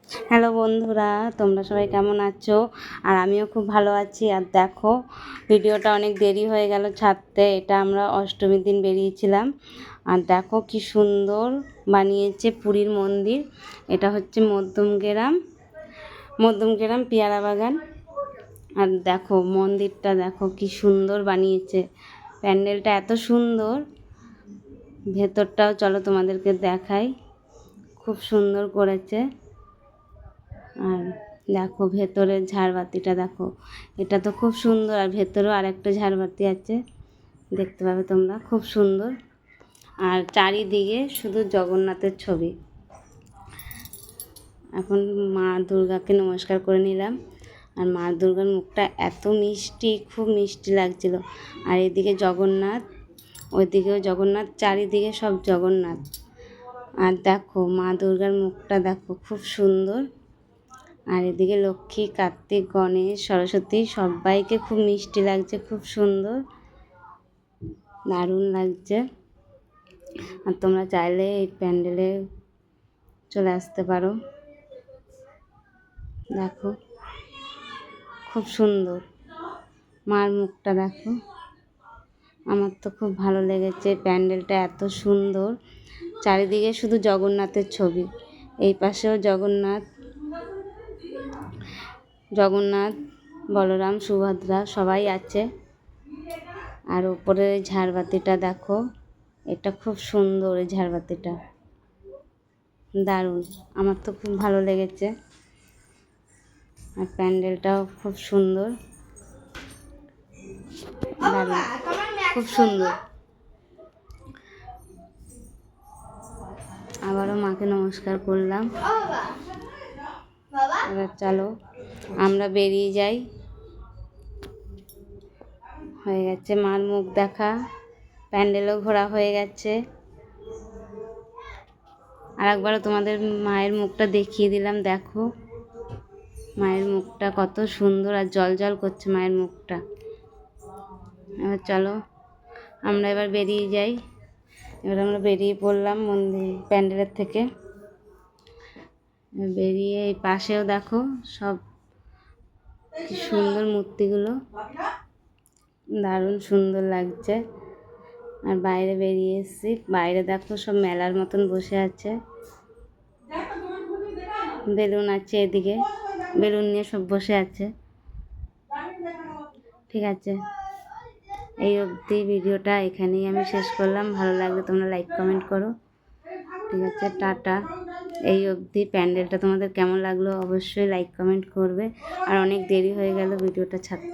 Hello বন্ধুরা, তোমরা সবাই কেমন আছো? আর আমিও খুব ভালো আছি। আর দেখো, ভিডিওটা অনেক দেরি হয়ে গেল ছাড়তে। এটা আমরা অষ্টমীর দিন বেরিয়েছিলাম। আর দেখো কি সুন্দর বানিয়েছে পুরীর মন্দির। এটা হচ্ছে মধ্যমগ্রাম পেয়ারা বাগান। আর দেখো মন্দিরটা দেখো কি সুন্দর বানিয়েছে। প্যান্ডেলটা এত সুন্দর, ভেতরটাও চলো তোমাদেরকে দেখাই। খুব সুন্দর করেছে। আর দেখো ভেতরের ঝাড়বাতিটা দেখো, এটা তো খুব সুন্দর। আর ভেতরেও আরেকটা ঝাড়বাতি আছে, দেখতে পাবে তোমরা, খুব সুন্দর। আর চারিদিকে শুধু জগন্নাথের ছবি। এখন মা দুর্গাকে নমস্কার করে নিলাম। আর মা দুর্গার মুখটা এত মিষ্টি, খুব মিষ্টি লাগছিল। আর এদিকে জগন্নাথ, ওইদিকেও জগন্নাথ, চারিদিকে সব জগন্নাথ। আর দেখো মা দুর্গার মুখটা দেখো, খুব সুন্দর। আর এদিকে লক্ষ্মী, কার্তিক, গণেশ, সরস্বতী, সবাইকে খুব মিষ্টি লাগছে, খুব সুন্দর, দারুণ লাগছে। আর তোমরা চাইলে এই প্যান্ডেলে চলে আসতে পারো। দেখো খুব সুন্দর, মার মুখটা দেখো। আমার তো খুব ভালো লেগেছে প্যান্ডেলটা, এত সুন্দর। চারিদিকে শুধু জগন্নাথের ছবি। এই পাশেও জগন্নাথ, বলরাম, সুভদ্রা সবাই আছে। আর উপরের এই ঝাড়বাতিটা দেখো, এটা খুব সুন্দর। এই ঝাড়বাতিটা দারুণ, আমার তো খুব ভালো লেগেছে। আর প্যান্ডেলটাও খুব সুন্দর, দারুণ, খুব সুন্দর। আবারও মাকে নমস্কার করলাম। এবার চলো আমরা বেরিয়ে যাই। হয়ে গেছে মার মুখ দেখা, প্যান্ডেলও ঘোরা হয়ে গেছে। আর একবারও তোমাদের মায়ের মুখটা দেখিয়ে দিলাম। দেখো মায়ের মুখটা কত সুন্দর, আর জল জল করছে মায়ের মুখটা। এবার চলো আমরা এবার বেরিয়ে যাই। এবার আমরা বেরিয়ে পড়লাম প্যান্ডেলের থেকে। বেরিয়ে এই পাশেও দেখো সব কি সুন্দর মূর্তিগুলো, দারুণ সুন্দর লাগছে। আর বাইরে বেরিয়ে এসেছি, বাইরে দেখো সব মেলার মতন বসে আছে, বেলুন আছে, এদিকে বেলুন নিয়ে সব বসে আছে। ঠিক আছে, এই অবধি ভিডিওটা এখানেই আমি শেষ করলাম। ভালো লাগলে তোমরা লাইক কমেন্ট করো। ঠিক আছে, টাটা। এই অবধি প্যান্ডেলটা তোমাদের কেমন লাগলো অবশ্যই লাইক কমেন্ট করবে। আর অনেক দেরি হয়ে গেল ভিডিওটা ছাড়তে।